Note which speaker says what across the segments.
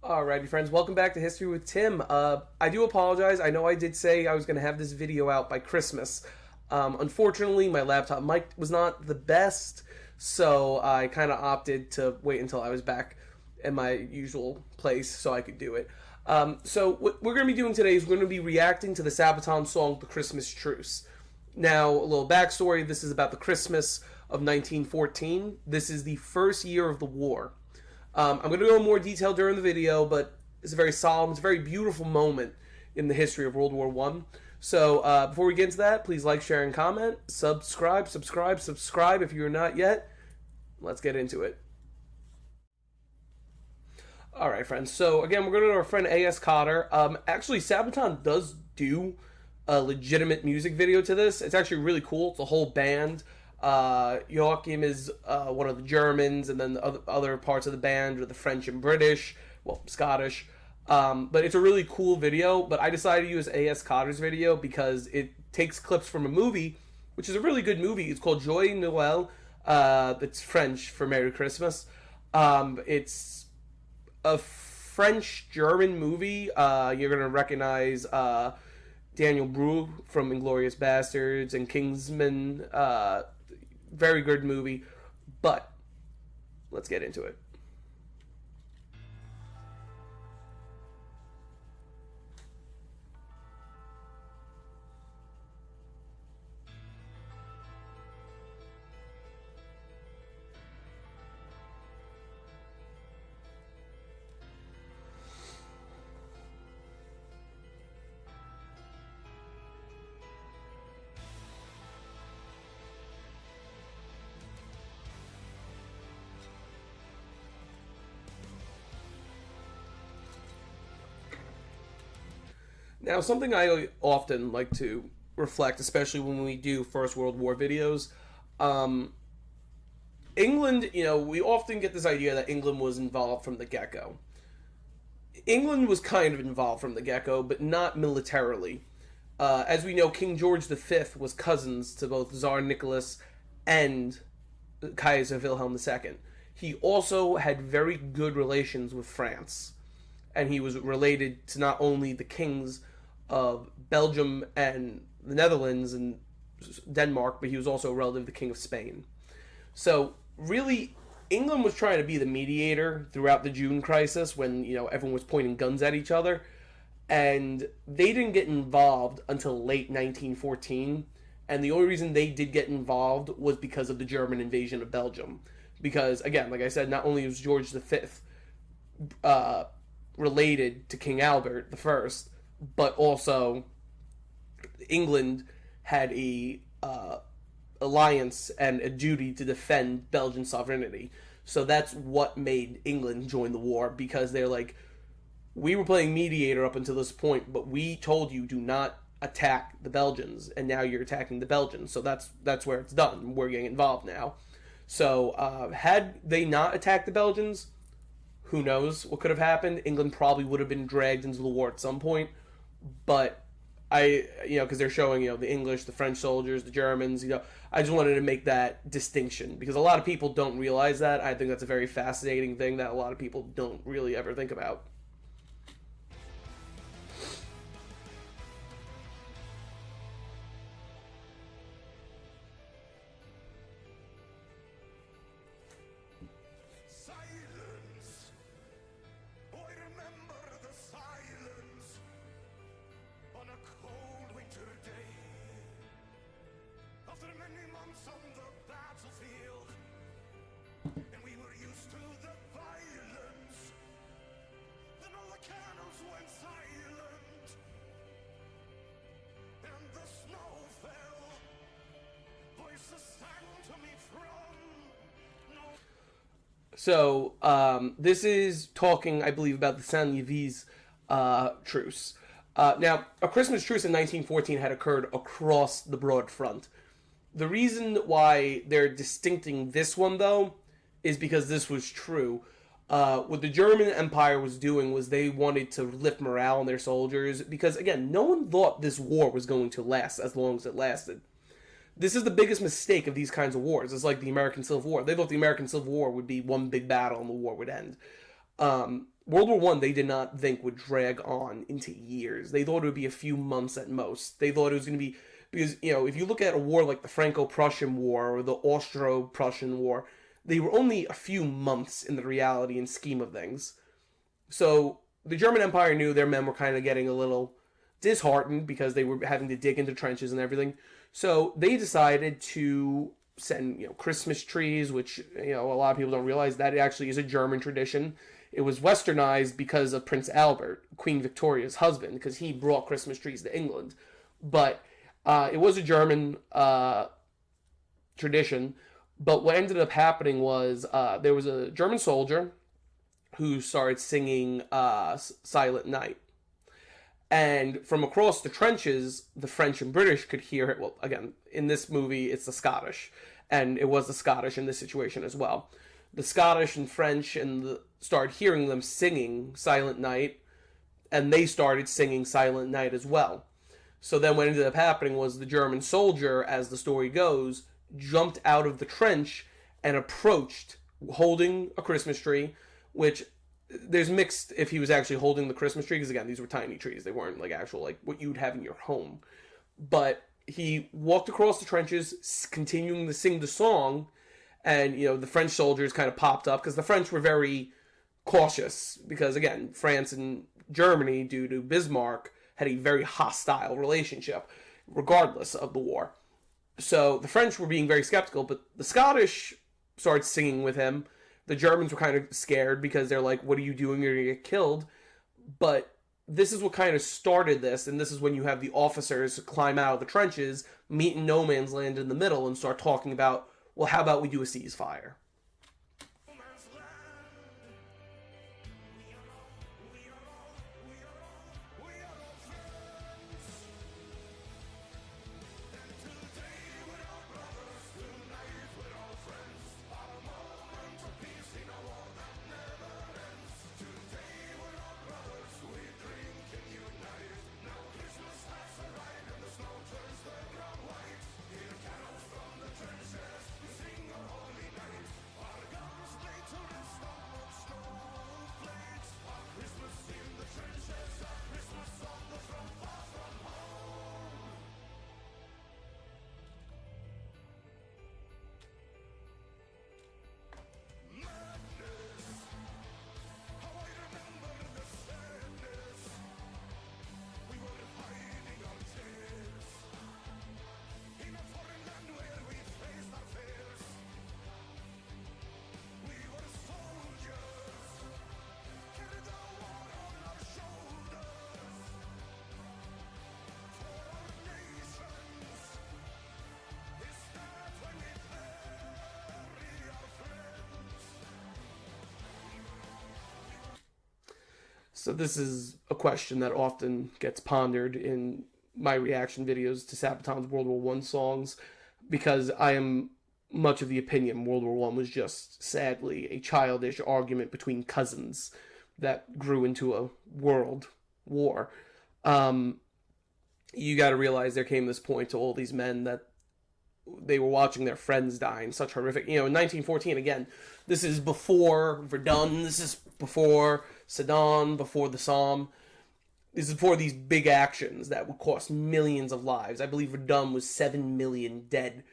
Speaker 1: Alrighty, friends, welcome back to History with Tim. I do apologize. I know I did say I was going to have this video out by Christmas. Unfortunately, my laptop mic was not the best, so I kind of opted to wait until I was back in my usual place so I could do it. So what we're going to be doing today is we're going to be reacting to the Sabaton song, The Christmas Truce. Now, a little backstory. This is about the Christmas of 1914. This is the first year of the war. I'm going to go in more detail during the video, but it's a very solemn, it's a very beautiful moment in the history of World War I. So before we get into that, please like, share, and comment. Subscribe if you're not yet. Let's get into it. Alright, friends. So again, we're going to our friend A.S. Cotter. Actually, Sabaton does do a legitimate music video to this. It's actually really cool. It's a whole band. Joachim is one of the Germans, and then the other parts of the band are the French and British, well, Scottish. But it's a really cool video, but I decided to use A.S. Cotter's video because it takes clips from a movie, which is a really good movie. It's called Joyeux Noël. It's French for Merry Christmas. It's a French-German movie. You're going to recognize Daniel Brühl from Inglourious Basterds and Kingsman. Very good movie, but let's get into it. Now, something I often like to reflect, especially when we do First World War videos, England, we often get this idea that England was involved from the get-go. England was kind of involved from the get-go, but not militarily. As we know, King George V was cousins to both Tsar Nicholas and Kaiser Wilhelm II. He also had very good relations with France, and he was related to not only the kings of Belgium and the Netherlands and Denmark, but he was also a relative of the King of Spain. So really, England was trying to be the mediator throughout the June crisis when, everyone was pointing guns at each other. And they didn't get involved until late 1914. And the only reason they did get involved was because of the German invasion of Belgium. Because, again, like I said, not only was George V related to King Albert I, but also England had a alliance and a duty to defend Belgian sovereignty. So that's what made England join the war, because they're like, we were playing mediator up until this point, but we told you do not attack the Belgians, and now you're attacking the Belgians. So that's where it's done. We're getting involved now. So had they not attacked the Belgians, who knows what could have happened? England probably would have been dragged into the war at some point. But because they're showing, the English, the French soldiers, the Germans, I just wanted to make that distinction because a lot of people don't realize that. I think that's a very fascinating thing that a lot of people don't really ever think about. So, this is talking, I believe, about the Saint-Yves truce. Now, a Christmas truce in 1914 had occurred across the broad front. The reason why they're distincting this one, though, is because this was true. What the German Empire was doing was they wanted to lift morale in their soldiers because, again, no one thought this war was going to last as long as it lasted. This is the biggest mistake of these kinds of wars. It's like the American Civil War. They thought the American Civil War would be one big battle and the war would end. World War One, they did not think would drag on into years. They thought it would be a few months at most. They thought it was going to be, because, if you look at a war like the Franco-Prussian War or the Austro-Prussian War, they were only a few months in the reality and scheme of things. So the German Empire knew their men were kind of getting a little disheartened because they were having to dig into trenches and everything. So they decided to send, Christmas trees, which, a lot of people don't realize that it actually is a German tradition. It was westernized because of Prince Albert, Queen Victoria's husband, because he brought Christmas trees to England. But it was a German tradition. But what ended up happening was there was a German soldier who started singing Silent Night. And from across the trenches, the French and British could hear it. Well, again, in this movie, it's the Scottish. And it was the Scottish in this situation as well. The Scottish and French started hearing them singing Silent Night, and they started singing Silent Night as well. So then what ended up happening was the German soldier, as the story goes, jumped out of the trench and approached holding a Christmas tree, which there's mixed if he was actually holding the Christmas tree, because again, these were tiny trees. They weren't like actual, like what you'd have in your home. But he walked across the trenches, continuing to sing the song, and, the French soldiers kind of popped up, because the French were very cautious, because again, France and Germany, due to Bismarck, had a very hostile relationship, regardless of the war. So the French were being very skeptical, but the Scottish started singing with him. The Germans were kind of scared because they're like, what are you doing? You're going to get killed. But this is what kind of started this, and this is when you have the officers climb out of the trenches, meet in no man's land in the middle, and start talking about, well, how about we do a ceasefire? So this is a question that often gets pondered in my reaction videos to Sabaton's World War One songs, because I am much of the opinion World War One was just, sadly, a childish argument between cousins that grew into a world war. You got to realize there came this point to all these men that they were watching their friends die in such horrific... in 1914, again, this is before Verdun, this is before Sedan, before the Somme. This is before these big actions that would cost millions of lives. I believe Verdun was 7 million dead.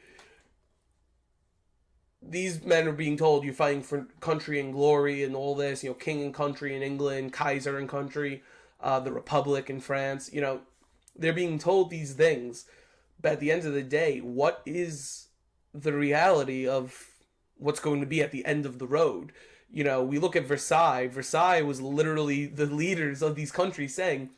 Speaker 1: These men are being told, you're fighting for country and glory and all this, king and country in England, Kaiser and country, the Republic in France. They're being told these things. But at the end of the day, what is the reality of what's going to be at the end of the road? We look at Versailles. Versailles was literally the leaders of these countries saying,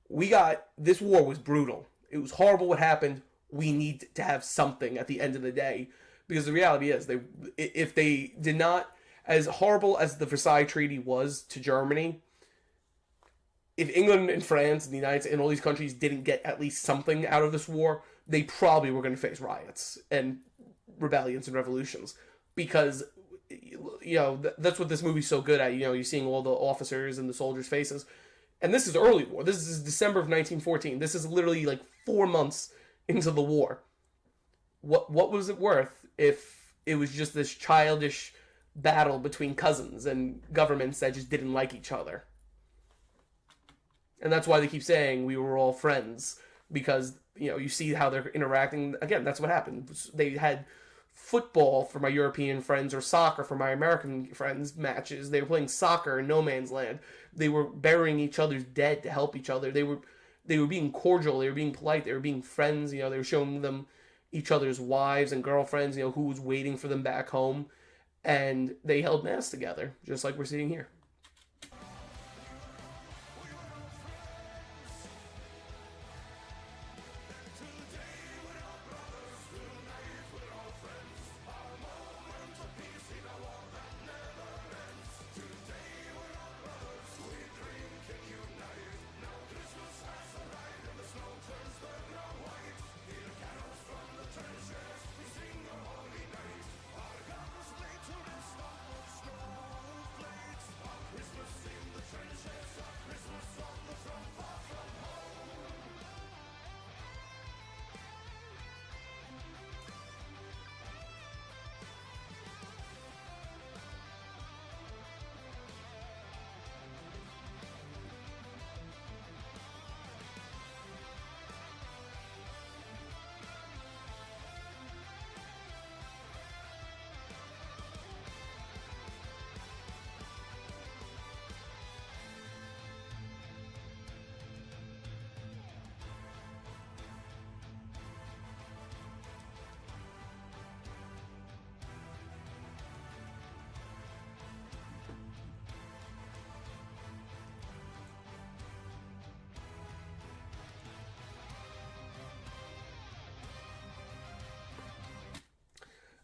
Speaker 1: this war was brutal. It was horrible what happened. We need to have something at the end of the day. Because the reality is, if they did not, as horrible as the Versailles Treaty was to Germany, if England and France and the United States and all these countries didn't get at least something out of this war, they probably were going to face riots and rebellions and revolutions. Because, that's what this movie's so good at. You're seeing all the officers and the soldiers' faces. And this is early war. This is December of 1914. This is literally like 4 months into the war. What was it worth if it was just this childish battle between cousins and governments that just didn't like each other. And that's why they keep saying we were all friends, because, you know, you see how they're interacting. Again, that's what happened. They had football for my European friends or soccer for my American friends matches. They were playing soccer in no man's land. They were burying each other's dead to help each other. They were being cordial. They were being polite. They were being friends. You know, they were showing them each other's wives and girlfriends, you know, who was waiting for them back home. And they held mass together, just like we're seeing here.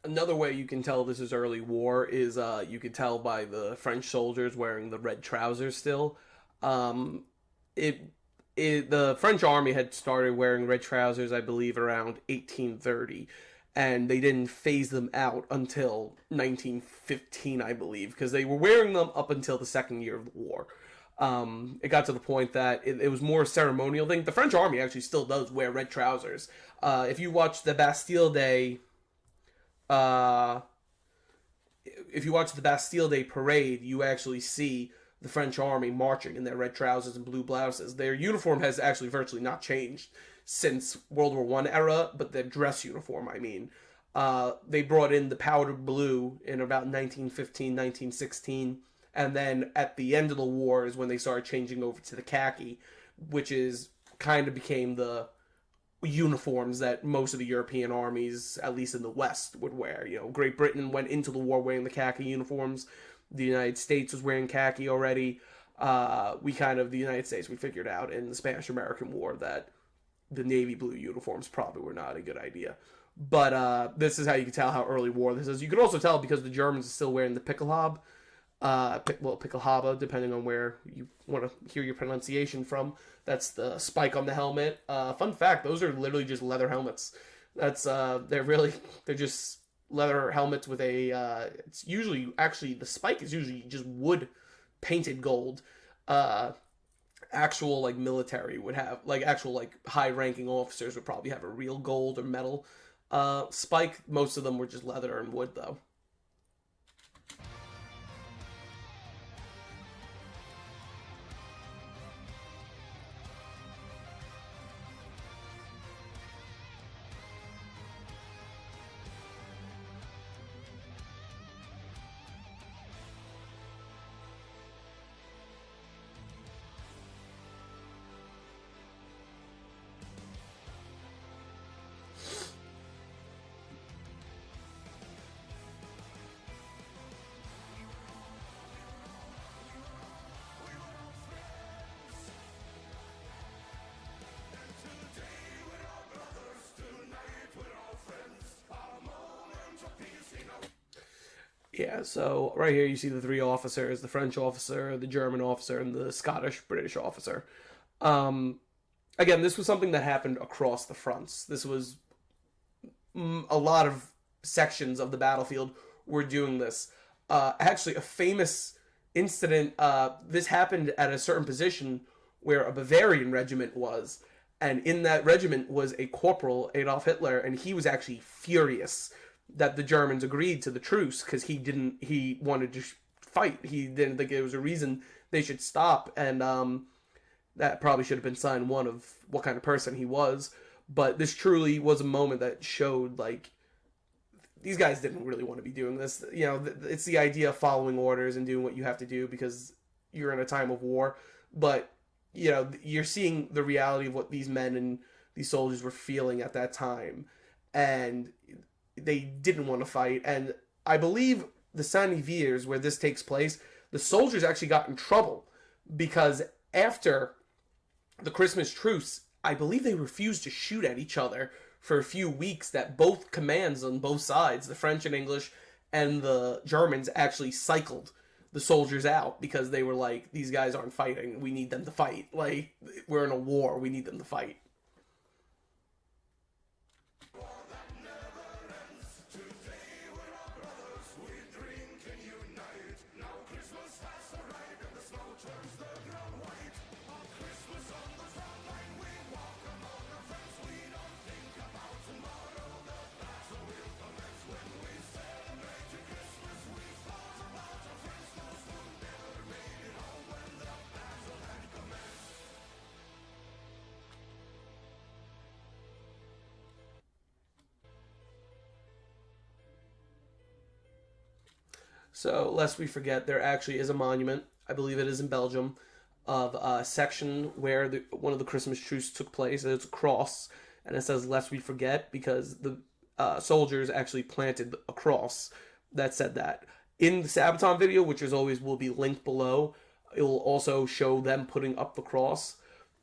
Speaker 1: Another way you can tell this is early war is you could tell by the French soldiers wearing the red trousers still. Um, it, the French army had started wearing red trousers, I believe, around 1830, and they didn't phase them out until 1915, I believe, because they were wearing them up until the second year of the war. It got to the point that it was more a ceremonial thing. The French army actually still does wear red trousers. If you watch the Bastille Day uh, if you watch the Bastille Day parade, you actually see the French army marching in their red trousers and blue blouses. Their uniform has actually virtually not changed since World War One era, but their dress uniform, I mean. They brought in the powder blue in about 1915, 1916, and then at the end of the war is when they started changing over to the khaki, which is kind of became the uniforms that most of the European armies, at least in the West, would wear. You know, Great Britain went into the war wearing the khaki uniforms. The United States was wearing khaki already. The United States, we figured out in the Spanish-American War that the navy blue uniforms probably were not a good idea. But this is how you can tell how early war this is. You can also tell because the Germans are still wearing the Pickelhaube, Pickelhaube, depending on where you want to hear your pronunciation from. That's the spike on the helmet. Fun fact, those are literally just leather helmets. They're just leather helmets with it's usually, actually, the spike is usually just wood painted gold. Actual, like, military would have, like, actual, like, high-ranking officers would probably have a real gold or metal spike. Most of them were just leather and wood, though. Yeah, so right here you see the three officers, the French officer, the German officer, and the Scottish-British officer. Um, Again, this was something that happened across the fronts. This was a lot of sections of the battlefield were doing this. Actually, a famous incident, this happened at a certain position where a Bavarian regiment was, and in that regiment was a corporal, Adolf Hitler, and he was actually furious that the Germans agreed to the truce because he wanted to fight. He didn't think there was a reason they should stop, and that probably should have been sign one of what kind of person he was. But this truly was a moment that showed, like, these guys didn't really want to be doing this. You know, it's the idea of following orders and doing what you have to do because you're in a time of war. But, you know, you're seeing the reality of what these men and these soldiers were feeling at that time. And they didn't want to fight. And I believe the Saint-Yvers, where this takes place, the soldiers actually got in trouble because after the Christmas Truce, I believe they refused to shoot at each other for a few weeks, that both commands on both sides, the French and English and the Germans, actually cycled the soldiers out because they were like, these guys aren't fighting. We need them to fight. Like, we're in a war. We need them to fight. So, lest we forget, there actually is a monument, I believe it is in Belgium, of a section where one of the Christmas Truce took place. It's a cross, and it says, lest we forget, because the soldiers actually planted a cross that said that. In the Sabaton video, which as always will be linked below, it will also show them putting up the cross.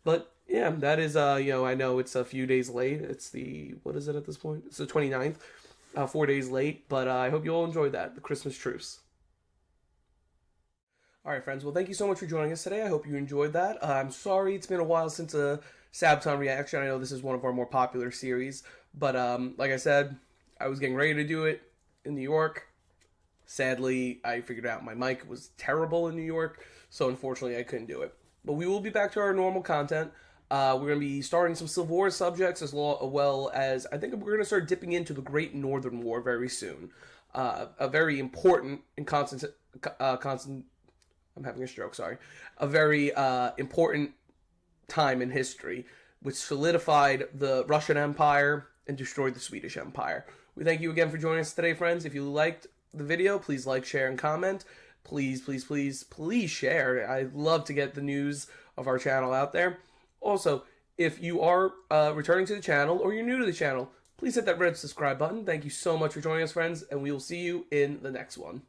Speaker 1: But, yeah, that is, you know, I know it's a few days late. It's what is it at this point? It's the 29th. 4 days late, but I hope you all enjoyed that, the Christmas Truce. Alright, friends, well, thank you so much for joining us today. I hope you enjoyed that. I'm sorry it's been a while since a Sabaton reaction. I know this is one of our more popular series, but like I said, I was getting ready to do it in New York. Sadly, I figured out my mic was terrible in New York, so unfortunately I couldn't do it. But we will be back to our normal content. We're going to be starting some Civil War subjects as well as I think we're going to start dipping into the Great Northern War very soon. A very important and constant. I'm having a stroke. Sorry. A very important time in history, which solidified the Russian Empire and destroyed the Swedish Empire. We thank you again for joining us today, friends. If you liked the video, please like, share, and comment. Please, please, please, please share. I love to get the news of our channel out there. Also, if you are returning to the channel or you're new to the channel, please hit that red subscribe button. Thank you so much for joining us, friends, and we will see you in the next one.